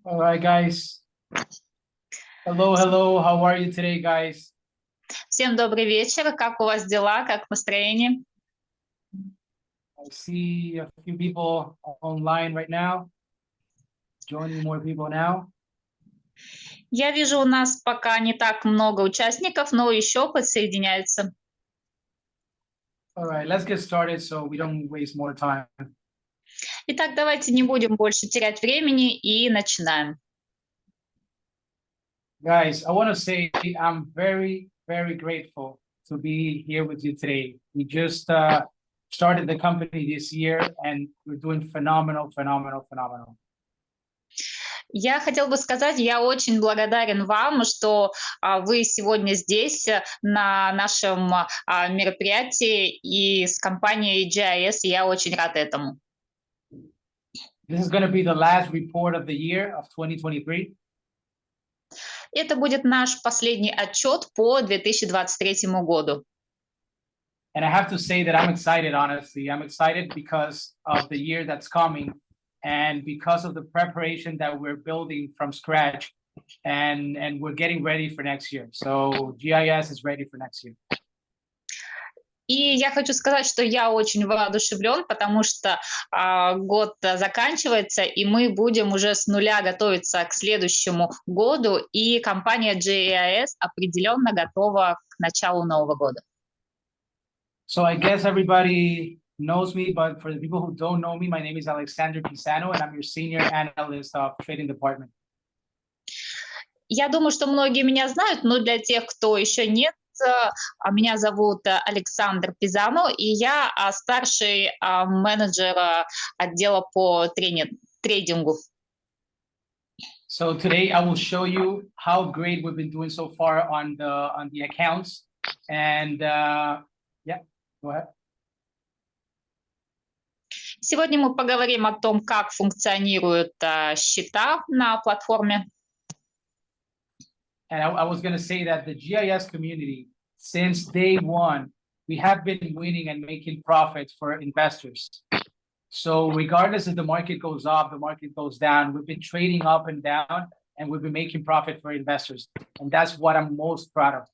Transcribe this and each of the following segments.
All right, guys. Hello, hello. How are you today, guys? Всем добрый вечер. Как у вас дела? Как настроение? I see a few people online right now. Joining more people now. Я вижу, у нас пока не так много участников, но еще подсоединяются. All right, let's get started so we don't waste more time. Итак, давайте не будем больше терять времени и начинаем. Guys, I want to say I'm very, very grateful to be here with you today. We just started the company this year and we're doing phenomenal. Я хотела бы сказать, я очень благодарен вам, что вы сегодня здесь на нашем мероприятии и с компанией GIS. Я очень рад этому. This is going to be the last report of the year of 2023. Это будет наш последний отчет по 2023 году. And I have to say that I'm excited, honestly. I'm excited because of the year that's coming and because of the preparation that we're building from scratch and we're getting ready for next year. So GIS is ready for next year. И я хочу сказать, что я очень воодушевлен, потому что год заканчивается, и мы будем уже с нуля готовиться к следующему году, и компания GIS определенно готова к началу нового года. So I guess everybody knows me, but for the people who don't know me, my name is Alexander Pizano, and I'm your senior analyst of trading department. Я думаю, что многие меня знают, но для тех, кто еще нет, меня зовут Александр Пизано, и я старший менеджер отдела по трейдингу. So today I will show you how great we've been doing so far on the accounts, and yeah, go ahead. Сегодня мы поговорим о том, как функционируют счета на платформе. And I was going to say that the GIS community, since day one, we have been winning and making profits for investors. So regardless if the market goes up, the market goes down, we've been trading up and down, and we've been making profit for investors. And that's what I'm most proud of.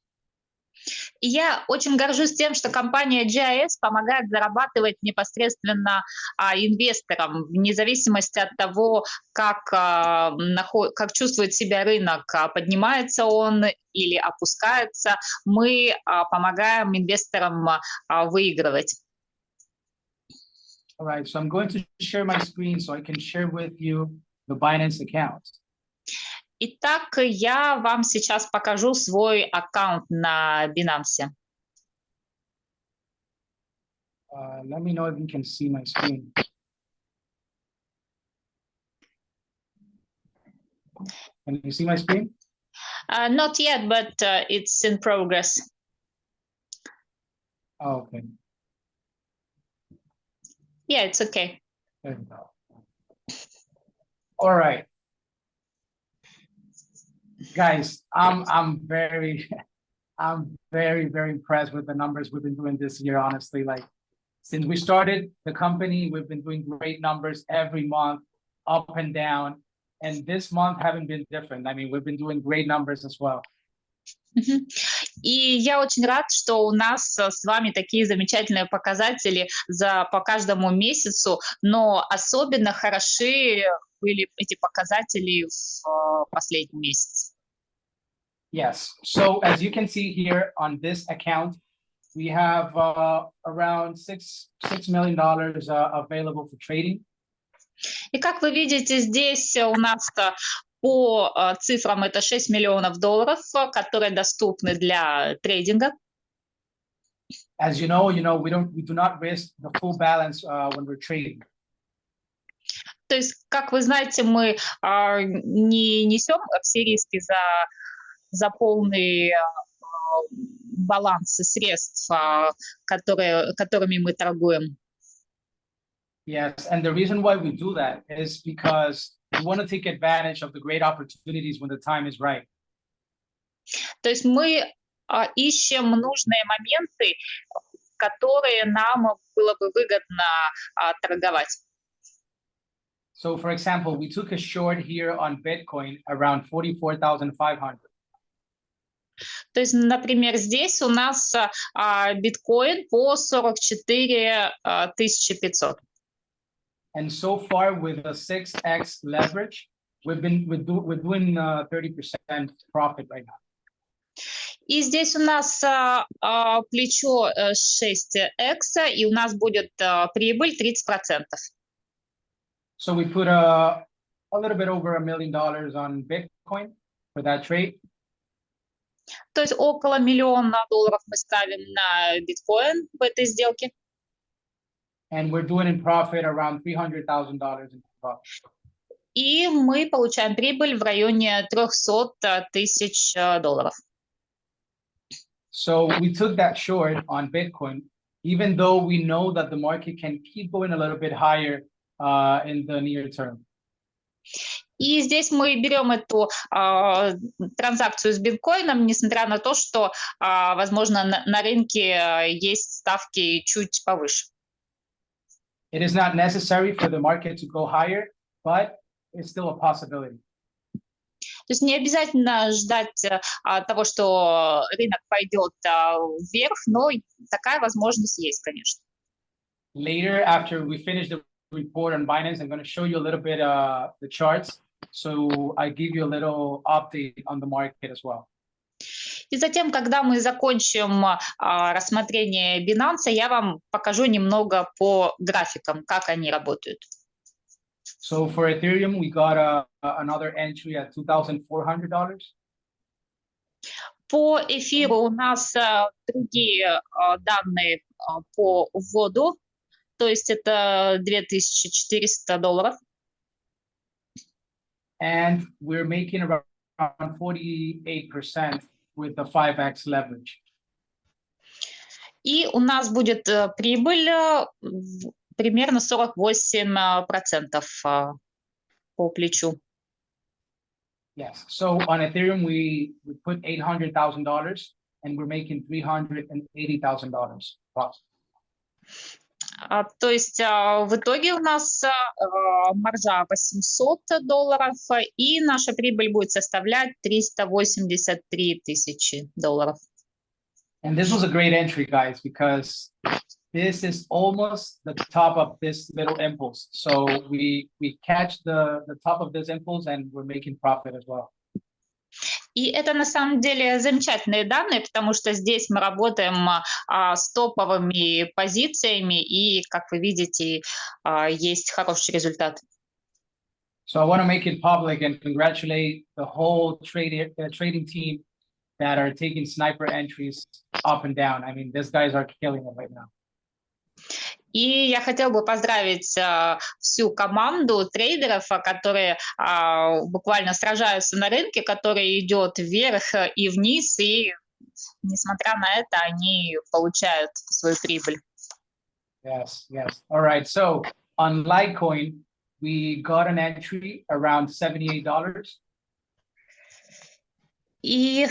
И я очень горжусь тем, что компания GIS помогает зарабатывать непосредственно инвесторам, вне зависимости от того, как чувствует себя рынок, поднимается он или опускается, мы помогаем инвесторам выигрывать. All right, so I'm going to share my screen so I can share with you the Binance account. Итак, я вам сейчас покажу свой аккаунт на Binance. Let me know if you can see my screen. Can you see my screen? Not yet, but it's in progress. Oh, okay. Yeah, it's okay. There we go. All right. Guys, I'm very impressed with the numbers we've been doing this year, honestly. Like since we started the company, we've been doing great numbers every month, up and down. And this month haven't been different. I mean, we've been doing great numbers as well. И я очень рад, что у нас с вами такие замечательные показатели по каждому месяцу, но особенно хороши были эти показатели в последний месяц. Yes. So as you can see here on this account, we have around $6 million available for trading. И как вы видите, здесь у нас по цифрам это $6 миллионов, которые доступны для трейдинга. As you know, we do not risk the full balance when we're trading. То есть, как вы знаете, мы не несем все риски за полный баланс средств, которыми мы торгуем. Yes, and the reason why we do that is because we want to take advantage of the great opportunities when the time is right. То есть мы ищем нужные моменты, которые нам было бы выгодно торговать. So for example, we took a short here on Bitcoin around 44,500. То есть, например, здесь у нас биткоин по 44 500. And so far with a 6x leverage, we're doing 30% profit right now. И здесь у нас плечо 6x, и у нас будет прибыль 30%. So we put a little bit over $1 million on Bitcoin for that trade. То есть около $1 миллиона мы ставим на биткоин в этой сделке. And we're doing in profit around $300,000 in profit. И мы получаем прибыль в районе $300,000. So we took that short on Bitcoin, even though we know that the market can keep going a little bit higher in the near term. И здесь мы берем эту транзакцию с биткоином, несмотря на то, что, возможно, на рынке есть ставки чуть повыше. It is not necessary for the market to go higher, but it's still a possibility. То есть не обязательно ждать того, что рынок пойдет вверх, но такая возможность есть, конечно. Later, after we finish the report on Binance, I'm going to show you a little bit the charts. So I give you a little update on the market as well. И затем, когда мы закончим рассмотрение Binance, я вам покажу немного по графикам, как они работают. So for Ethereum, we got another entry at $2,400. По эфиру у нас другие данные по вводу, то есть это $2,400. And we're making around 48% with the 5x leverage. И у нас будет прибыль примерно 48% по плечу. Yes. So on Ethereum, we put $800,000 and we're making $380,000 profit. То есть в итоге у нас маржа $800, и наша прибыль будет составлять $383,000. And this was a great entry, guys, because this is almost the top of this little impulse. So we catch the top of this impulse and we're making profit as well. И это на самом деле замечательные данные, потому что здесь мы работаем с топовыми позициями, и, как вы видите, есть хороший результат. So I want to make it public and congratulate the whole trading team that are taking sniper entries up and down. I mean, these guys are killing it right now. И я хотела бы поздравить всю команду трейдеров, которые буквально сражаются на рынке, который идет вверх и вниз, и несмотря на это, они получают свою прибыль. Yes, yes. All right. So on Litecoin, we got an entry around $78. И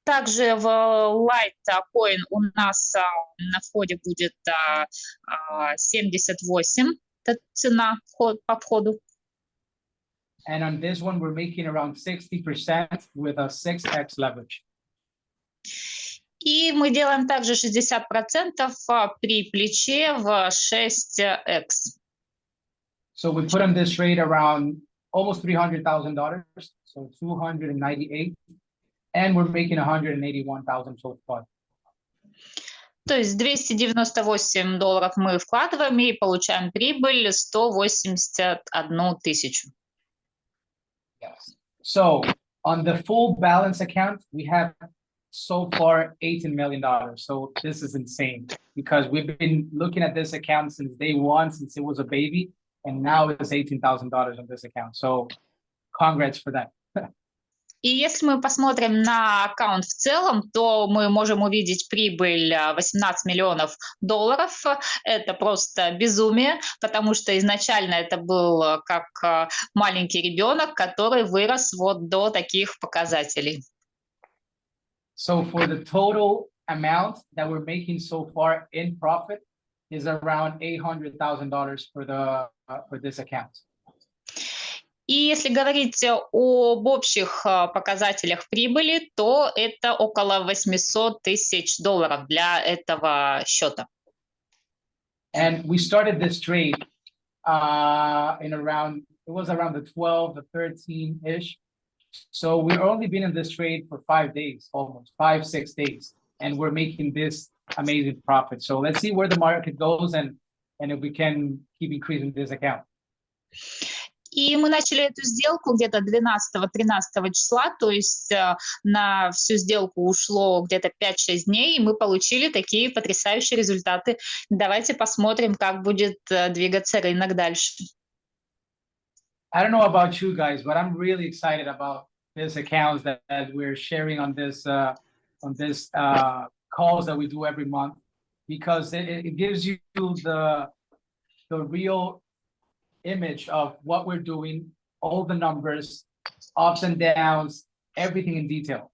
также в Litecoin у нас на входе будет 78, это цена по входу. And on this one, we're making around 60% with a 6x leverage. И мы делаем также 60% при плече в 6x. So we put on this trade around almost $300,000, so 298, and we're making 181,000 so far. То есть $298 мы вкладываем и получаем прибыль 181 тысячу. Yes. So on the full balance account, we have so far $18 million. So this is insane because we've been looking at this account since day one, since it was a baby, and now it's $18,000 on this account. So congrats for that. И если мы посмотрим на аккаунт в целом, то мы можем увидеть прибыль $18 миллионов. Это просто безумие, потому что изначально это был как маленький ребенок, который вырос вот до таких показателей. So for the total amount that we're making so far in profit is around $800,000 for this account. И если говорить об общих показателях прибыли, то это около 800 тысяч долларов для этого счета. And we started this trade in around, it was around the 12, the 13-ish. So we've only been in this trade for 5 days, almost 5, 6 days, and we're making this amazing profit. So let's see where the market goes and if we can keep increasing this account. И мы начали эту сделку где-то 12-13 числа, то есть на всю сделку ушло где-то 5-6 дней, и мы получили такие потрясающие результаты. Давайте посмотрим, как будет двигаться рынок дальше. I don't know about you guys, but I'm really excited about this accounts that we're sharing on this calls that we do every month, because it gives you the real image of what we're doing, all the numbers, ups and downs, everything in detail.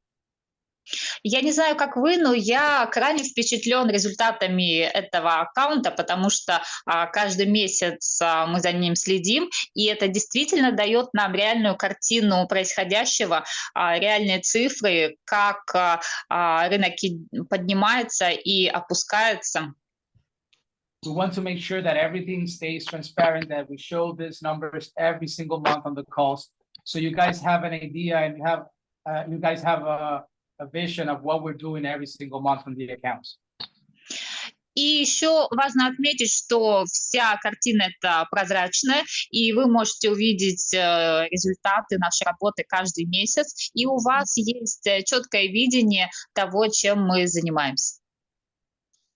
Я не знаю, как вы, но я крайне впечатлен результатами этого аккаунта, потому что каждый месяц мы за ним следим, и это действительно дает нам реальную картину происходящего, реальные цифры, как рынок поднимается и опускается. We want to make sure that everything stays transparent, that we show these numbers every single month on the calls, so you guys have an idea and you guys have a vision of what we're doing every single month on the accounts. И еще важно отметить, что вся картина это прозрачная, и вы можете увидеть результаты нашей работы каждый месяц, и у вас есть четкое видение того, чем мы занимаемся.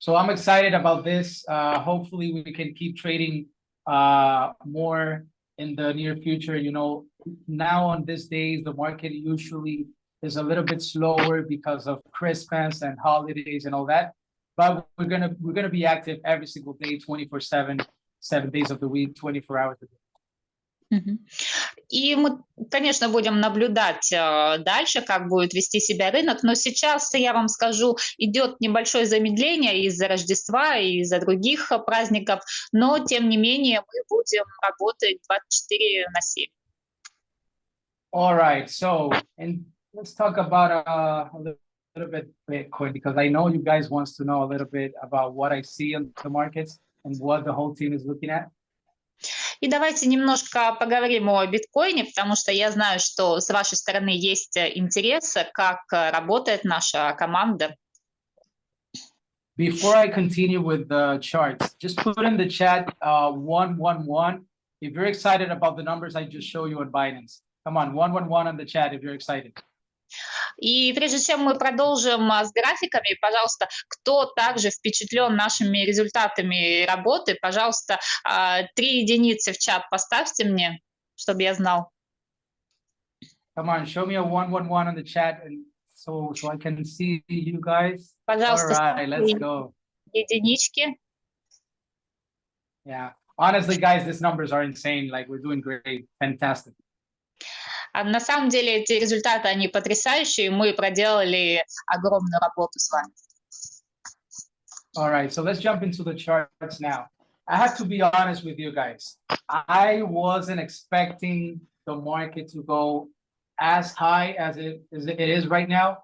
So I'm excited about this. Hopefully we can keep trading more in the near future. You know, now on these days, the market usually is a little bit slower because of Christmas and holidays and all that. But we're gonna be active every single day, 24/7, 7 days of the week, 24 hours a day. И мы, конечно, будем наблюдать дальше, как будет вести себя рынок, но сейчас, я вам скажу, идет небольшое замедление из-за Рождества и из-за других праздников, но, тем не менее, мы будем работать 24/7. All right, so and let's talk about a little bit Bitcoin, because I know you guys wants to know a little bit about what I see in the markets and what the whole team is looking at. И давайте немножко поговорим о биткоине, потому что я знаю, что с вашей стороны есть интерес, как работает наша команда. Before I continue with the charts, just put in the chat 111 if you're excited about the numbers I just showed you on Binance. Come on, 111 on the chat if you're excited. И прежде чем мы продолжим с графиками, пожалуйста, кто также впечатлен нашими результатами работы, пожалуйста, 3 единицы в чат поставьте мне, чтобы я знал. Come on, show me a 111 on the chat, and so I can see you guys. Пожалуйста, All right, let's go. единички. Yeah, honestly, guys, these numbers are insane. Like, we're doing great, fantastic. На самом деле эти результаты, они потрясающие, мы проделали огромную работу с вами. All right, so let's jump into the charts now. I have to be honest with you guys. I wasn't expecting the market to go as high as it is right now,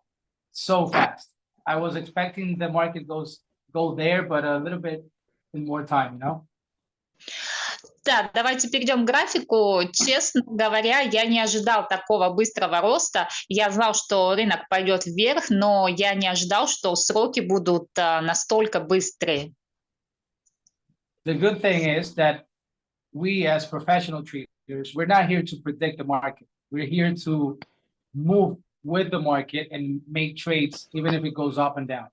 so fast. I was expecting the market go there, but a little bit in more time, you know? Да, давайте перейдем к графику. Честно говоря, я не ожидал такого быстрого роста. Я знал, что рынок пойдет вверх, но я не ожидал, что сроки будут настолько быстрые. The good thing is that we as professional traders, we're not here to predict the market. We're here to move with the market and make trades, even if it goes up and down.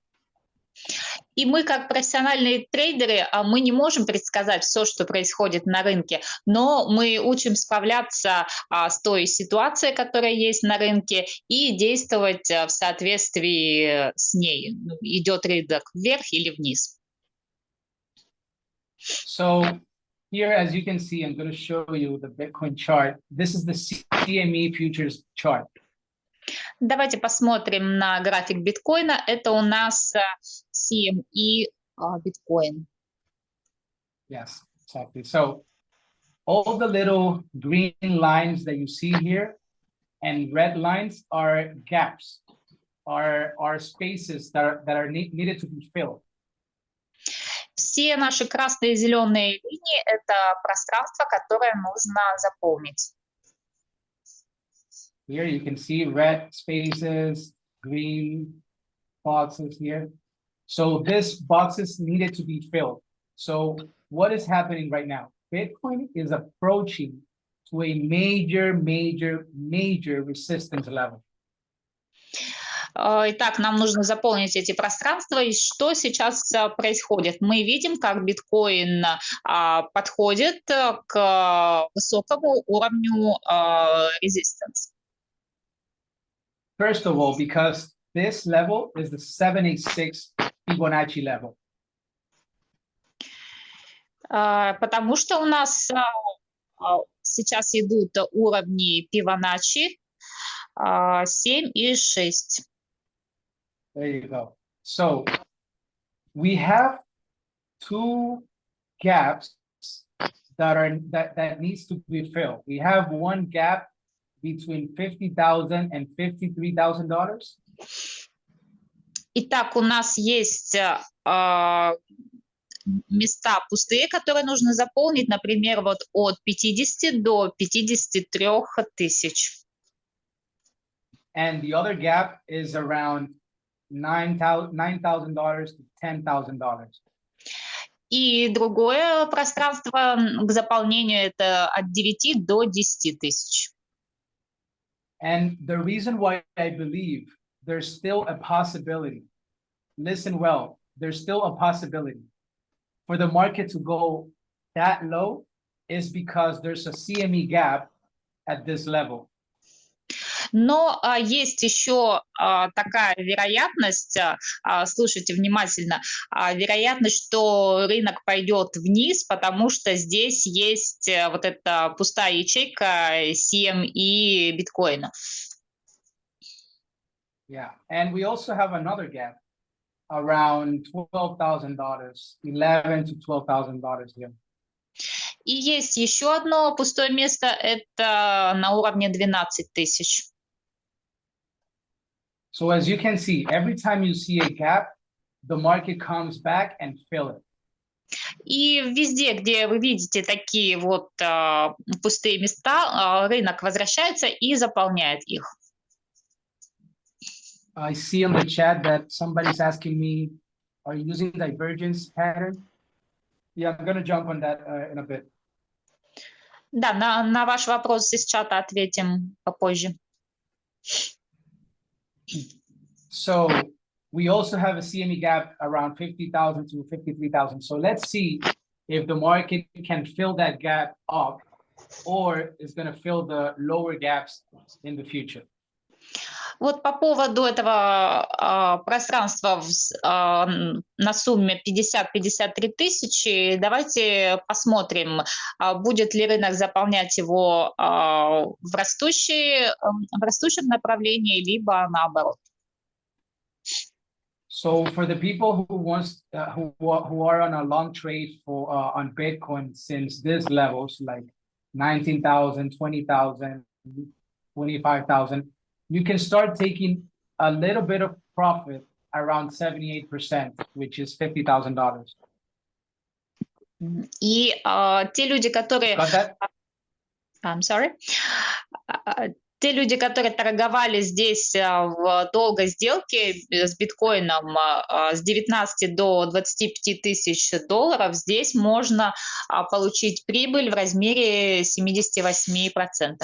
И мы, как профессиональные трейдеры, мы не можем предсказать все, что происходит на рынке, но мы учим справляться с той ситуацией, которая есть на рынке, и действовать в соответствии с ней. Идет рынок вверх или вниз. So here, as you can see, I'm going to show you the Bitcoin chart. This is the CME futures chart. Давайте посмотрим на график биткоина. Это у нас CME биткоин. Yes, exactly. So all the little green lines that you see here and red lines are gaps, are spaces that are needed to be filled. Все наши красные и зеленые линии — это пространство, которое нужно заполнить. Here you can see red spaces, green boxes here. So this boxes needed to be filled. So what is happening right now? Bitcoin is approaching to a major resistance level. Итак, нам нужно заполнить эти пространства. И что сейчас происходит? Мы видим, как биткоин подходит к высокому уровню resistance. First of all, because this level is the 786 Fibonacci level. Потому что у нас сейчас идут уровни Fibonacci 7 и 6. There you go. So we have two gaps that needs to be filled. We have one gap between $50,000 and $53,000. Итак, у нас есть места пустые, которые нужно заполнить, например, вот от 50 до 53 тысяч. And the other gap is around $9,000 to $10,000. И другое пространство к заполнению — это от 9 до 10 тысяч. And the reason why I believe there's still a possibility, listen well, there's still a possibility for the market to go that low is because there's a CME gap at this level. Но есть еще такая вероятность, слушайте внимательно, вероятность, что рынок пойдет вниз, потому что здесь есть вот эта пустая ячейка CME биткоина. Yeah, and we also have another gap around $12,000, $11,000 to $12,000 here. И есть еще одно пустое место, это на уровне 12 тысяч. So as you can see, every time you see a gap, the market comes back and fill it. И везде, где вы видите такие вот пустые места, рынок возвращается и заполняет их. I see in the chat that somebody's asking me, are you using divergence pattern? Yeah, I'm going to jump on that in a bit. Да, на ваш вопрос из чата ответим попозже. So we also have a CME gap around 50,000 to 53,000. So let's see if the market can fill that gap up or is going to fill the lower gaps in the future. Вот по поводу этого пространства на сумме 50-53 тысячи, давайте посмотрим, будет ли рынок заполнять его в растущем направлении, либо наоборот. So for the people who are on a long trade for on Bitcoin since these levels like 19,000, 20,000, 25,000, you can start taking a little bit of profit around 78%, which is $50,000. И те люди, которые... I'm sorry. Те люди, которые торговали здесь в долгой сделке с биткоином с 19 до 25 тысяч долларов, здесь можно получить прибыль в размере 78%.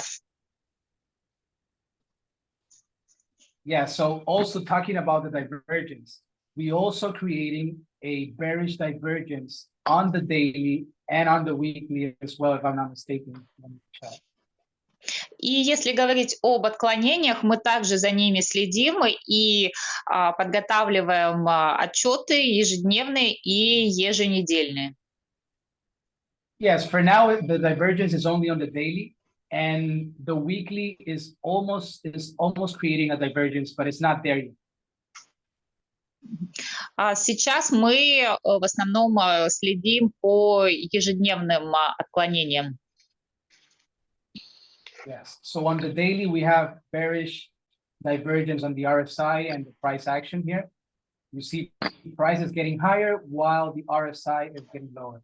Yeah, so also talking about the divergence, we also creating a bearish divergence on the daily and on the weekly as well, if I'm not mistaken. И если говорить об отклонениях, мы также за ними следим и подготавливаем отчеты ежедневные и еженедельные. Yes, for now the divergence is only on the daily, and the weekly is almost creating a divergence, but it's not there yet. Сейчас мы в основном следим по ежедневным отклонениям. Yes. So on the daily, we have bearish divergence on the RSI and the price action here. You see price is getting higher while the RSI is getting lower.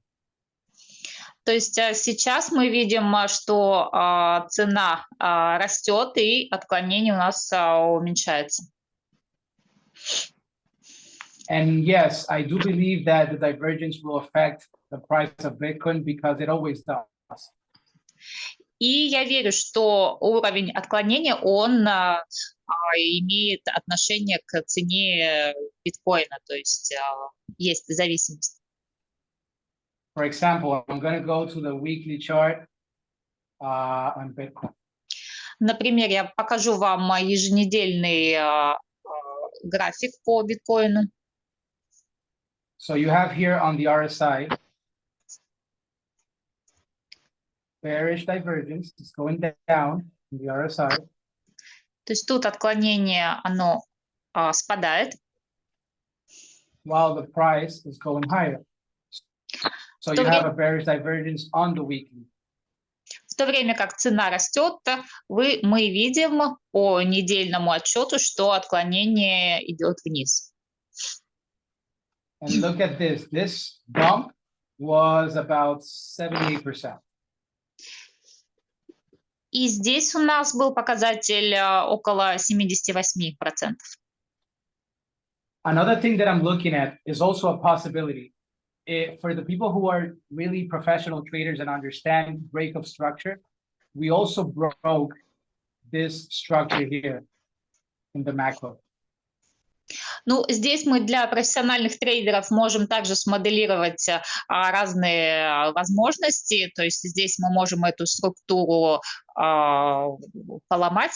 То есть сейчас мы видим, что цена растет и отклонение у нас уменьшается. And yes, I do believe that the divergence will affect the price of Bitcoin because it always does. И я верю, что уровень отклонения, он имеет отношение к цене биткоина, то есть есть зависимость. For example, I'm going to go to the weekly chart on Bitcoin. Например, я покажу вам еженедельный график по биткоину. So you have here on the RSI, bearish divergence is going down in the RSI. То есть тут отклонение, оно спадает. While the price is going higher. So you have a bearish divergence on the weekly. В то время как цена растет, мы видим по недельному отчету, что отклонение идет вниз. And look at this. This bump was about 78%. И здесь у нас был показатель около 78%. Another thing that I'm looking at is also a possibility. For the people who are really professional traders and understand break of structure, we also broke this structure here in the macro. Ну, здесь мы для профессиональных трейдеров можем также смоделировать разные возможности, то есть здесь мы можем эту структуру поломать.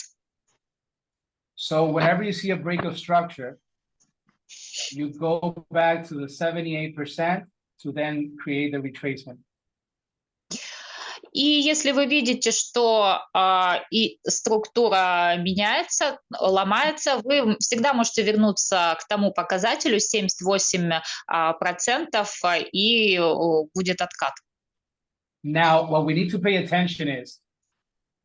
So whenever you see a break of structure, you go back to the 78% to then create the retracement. И если вы видите, что и структура меняется, ломается, вы всегда можете вернуться к тому показателю 78%, и будет откат. Now, what we need to pay attention is,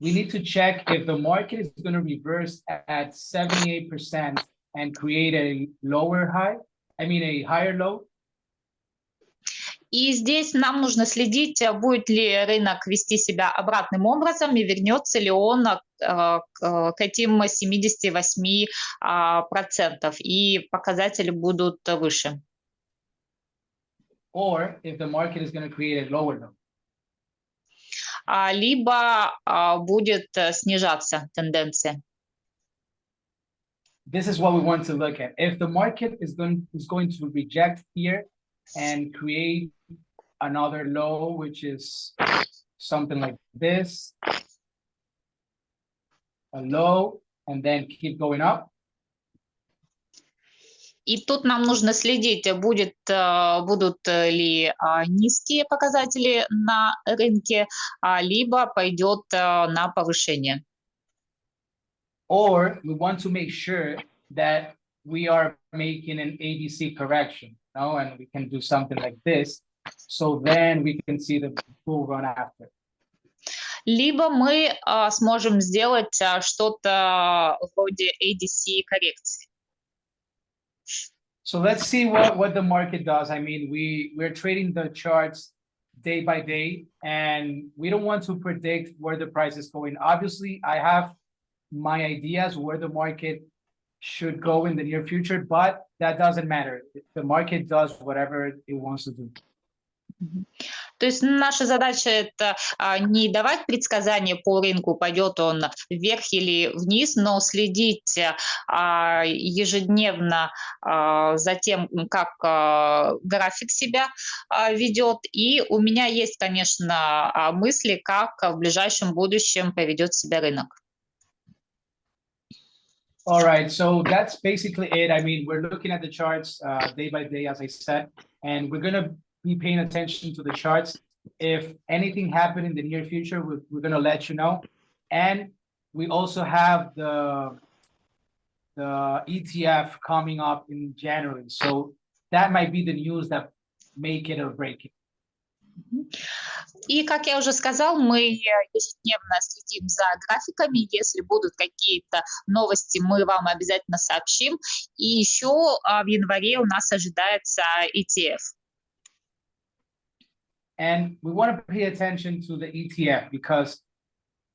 we need to check if the market is going to reverse at 78% and create a lower high, a higher low. И здесь нам нужно следить, будет ли рынок вести себя обратным образом и вернется ли он к этим 78%, и показатели будут выше. Or if the market is going to create a lower low. Либо будет снижаться тенденция. This is what we want to look at. If the market is going to reject here and create another low, which is something like this, a low, and then keep going up. И тут нам нужно следить, будут ли низкие показатели на рынке, либо пойдет на повышение. Or we want to make sure that we are making an ABC correction, and we can do something like this. So then we can see the bull run after. Либо мы сможем сделать что-то вроде ADC коррекции. So let's see what the market does. I mean, we're trading the charts day by day, and we don't want to predict where the price is going. Obviously, I have my ideas where the market should go in the near future, but that doesn't matter. The market does whatever it wants to do. То есть наша задача это не давать предсказания по рынку, пойдет он вверх или вниз, но следить ежедневно за тем, как график себя ведет. И у меня есть, конечно, мысли, как в ближайшем будущем поведет себя рынок. All right, so that's basically it. I mean, we're looking at the charts day by day, as I said, and we're going to be paying attention to the charts. If anything happened in the near future, we're going to let you know. And we also have the ETF coming up in January. So that might be the news that make it or break it. И, как я уже сказал, мы ежедневно следим за графиками. Если будут какие-то новости, мы вам обязательно сообщим. И еще в январе у нас ожидается ETF. And we want to pay attention to the ETF because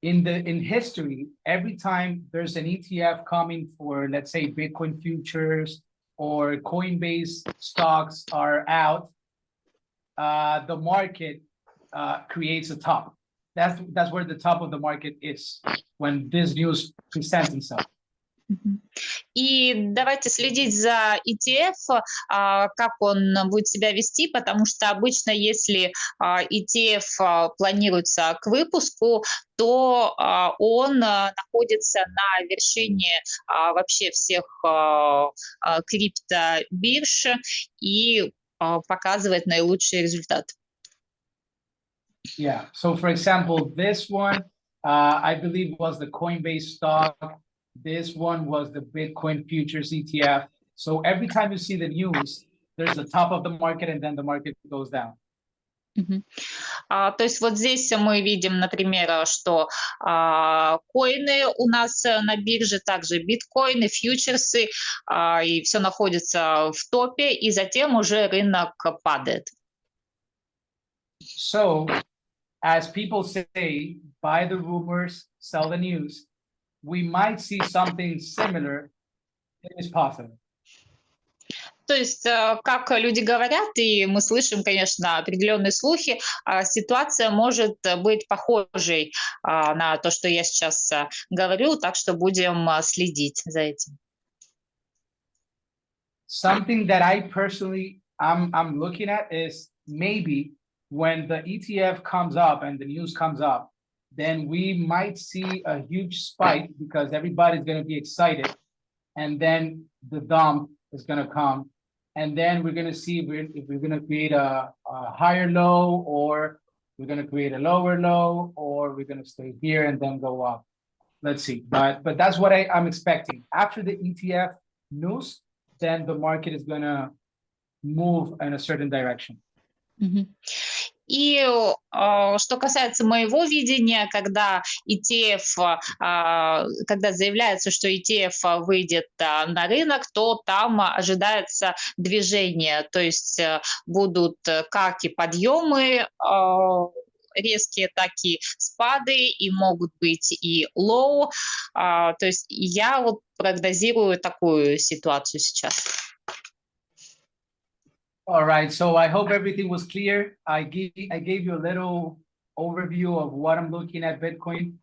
in history, every time there's an ETF coming for, let's say, Bitcoin futures or Coinbase stocks are out, the market creates a top. That's where the top of the market is when this news presents itself. И давайте следить за ETF, как он будет себя вести, потому что обычно, если ETF планируется к выпуску, то он находится на вершине вообще всех криптобирж и показывает наилучший результат. Yeah. So, for example, this one, I believe was the Coinbase stock. This one was the Bitcoin futures ETF. So every time you see the news, there's the top of the market and then the market goes down. То есть вот здесь мы видим, например, что коины у нас на бирже, также биткоины, фьючерсы, и все находится в топе, и затем уже рынок падает. So, as people say, buy the rumors, sell the news, we might see something similar. It is possible. То есть, как люди говорят, и мы слышим, конечно, определенные слухи, ситуация может быть похожей на то, что я сейчас говорю, так что будем следить за этим. Something that I personally I'm looking at is maybe when the ETF comes up and the news comes up, then we might see a huge spike because everybody's going to be excited, and then the dump is going to come. And then we're going to see if we're going to create a higher low, or we're going to create a lower low, or we're going to stay here and then go up. Let's see. But that's what I'm expecting. After the ETF news, then the market is going to move in a certain direction. И что касается моего видения, когда ETF, когда заявляется, что ETF выйдет на рынок, то там ожидается движение, то есть будут как и подъемы резкие, так и спады, и могут быть и лоу. То есть я вот прогнозирую такую ситуацию сейчас. All right, so I hope everything was clear. I gave you a little overview of what I'm looking at Bitcoin.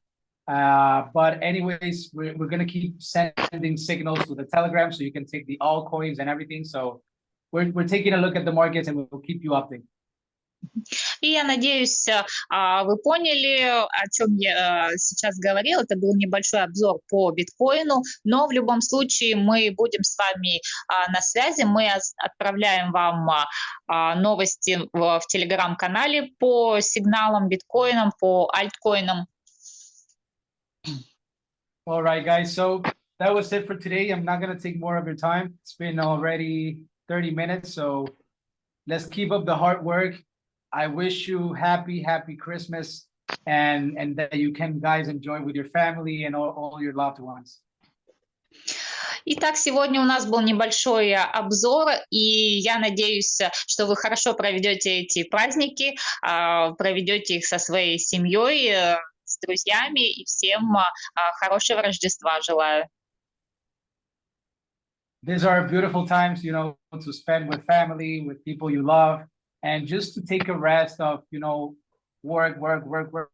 But anyways, we're gonna keep sending signals to the Telegram so you can take the altcoins and everything. So we're taking a look at the markets and we'll keep you updated. И я надеюсь, вы поняли, о чем я сейчас говорила. Это был небольшой обзор по биткоину, но в любом случае мы будем с вами на связи. Мы отправляем вам новости в телеграм-канале по сигналам, биткоинам, по альткоинам. All right, guys. So that was it for today. I'm not gonna take more of your time. It's been already 30 minutes, so let's keep up the hard work. I wish you happy Christmas and that you can guys enjoy with your family and all your loved ones. Итак, сегодня у нас был небольшой обзор, и я надеюсь, что вы хорошо проведете эти праздники, проведете их со своей семьей, с друзьями, и всем хорошего Рождества желаю. These are beautiful times, you know, to spend with family, with people you love. And just to take a rest of, you know, work,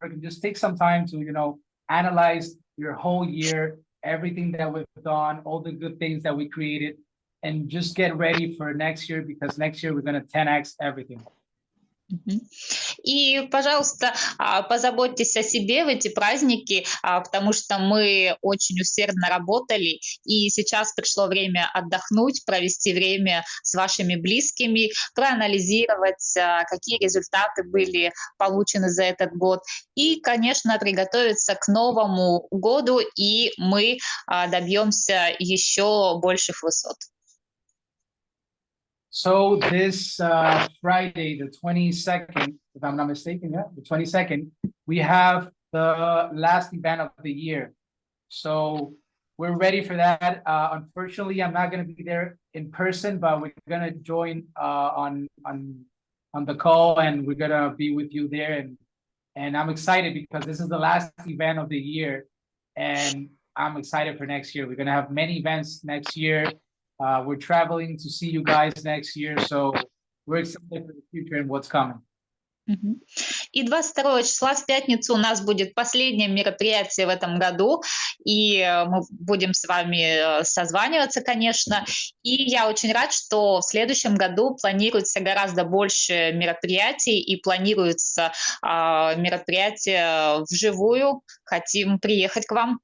and just take some time to, you know, analyze your whole year, everything that we've done, all the good things that we created, and just get ready for next year, because next year we're going to 10x everything. И, пожалуйста, позаботьтесь о себе в эти праздники, потому что мы очень усердно работали, и сейчас пришло время отдохнуть, провести время с вашими близкими, проанализировать, какие результаты были получены за этот год, и, конечно, приготовиться к Новому году, и мы добьемся еще больших высот. So this Friday, the 22nd, if I'm not mistaken, yeah, the 22nd, we have the last event of the year. So we're ready for that. Unfortunately, I'm not going to be there in person, but we're going to join on the call, and we're going to be with you there. And I'm excited because this is the last event of the year, and I'm excited for next year. We're going to have many events next year. We're traveling to see you guys next year, so we're excited for the future and what's coming. И 22 числа в пятницу у нас будет последнее мероприятие в этом году, и мы будем с вами созваниваться, конечно. И я очень рад, что в следующем году планируется гораздо больше мероприятий, и планируется мероприятие вживую. Хотим приехать к вам.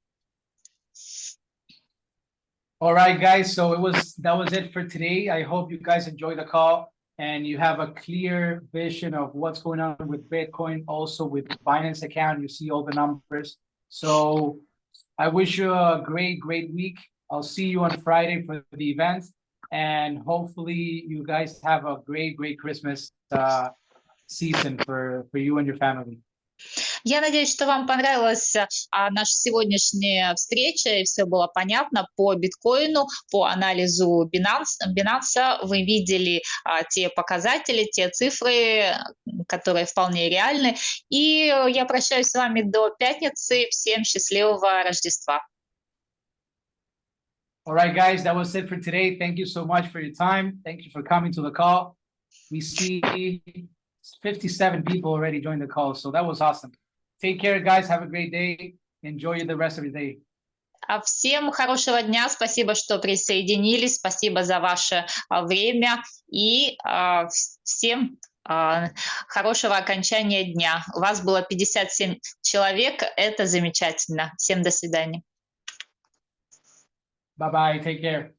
All right, guys. So that was it for today. I hope you guys enjoyed the call and you have a clear vision of what's going on with Bitcoin, also with the Binance account. You see all the numbers. So I wish you a great week. I'll see you on Friday for the event, and hopefully you guys have a great Christmas season for you and your family. Я надеюсь, что вам понравилась наша сегодняшняя встреча, и все было понятно по биткоину, по анализу Binance. Вы видели те показатели, те цифры, которые вполне реальны. И я прощаюсь с вами до пятницы. Всем счастливого Рождества. All right, guys, that was it for today. Thank you so much for your time. Thank you for coming to the call. We see 57 people already joined the call, so that was awesome. Take care, guys. Have a great day. Enjoy the rest of your day. Всем хорошего дня. Спасибо, что присоединились. Спасибо за ваше время. И всем хорошего окончания дня. У вас было 57 человек. Это замечательно. Всем до свидания. Bye-bye. Take care.